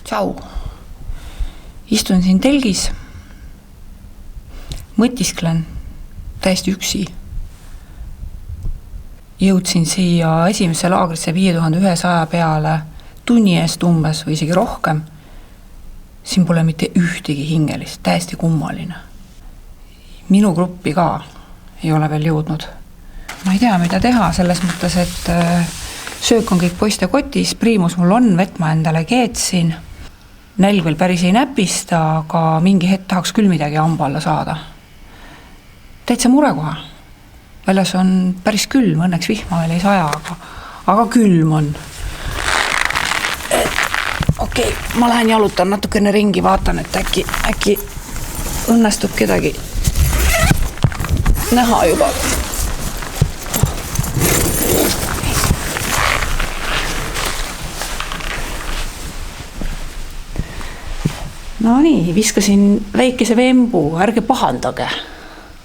Tšau. Istun siin telgis, mõtisklen täiesti üksi. Jõudsin siia esimesse laagrisse 5100 peale tunni eest umbes või isegi rohkem. Siin pole mitte ühtegi hingelist, täiesti kummaline. Minu gruppi ka ei ole veel jõudnud. Ma ei tea, mida teha selles mõttes, et söök on kõik poiste kotis, priimus mul on, vett ma endale keetsin. Nälg veel päris ei näpista, aga mingi hetk tahaks küll midagi hamba alla saada. Täitsa murekoha. Väljas on päris külm, õnneks vihma veel ei saja, aga külm on. Okei, ma lähen jalutan natukene ringi, vaatan, et äkki õnnestub kedagi näha juba. No nii, viskasin väikese vembu, ärge pahandage,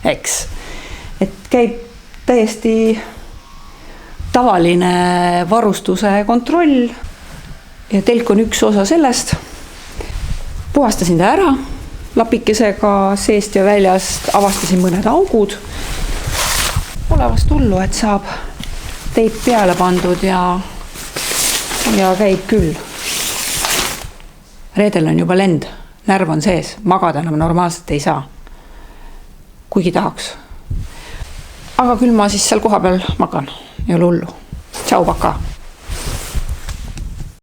eks. Et käib täiesti tavaline varustuse kontroll ja telk on üks osa sellest. Puhastasin ta ära lapikesega seest ja väljast, avastasin mõned augud. Pole vast hullu, et saab teip peale pandud ja käib küll. Reedel on juba lend. Närv on sees, magada enam normaalselt ei saa. Kuigi tahaks. Aga küll ma siis seal koha peal magan. Ei ole hullu. Tšau, paka!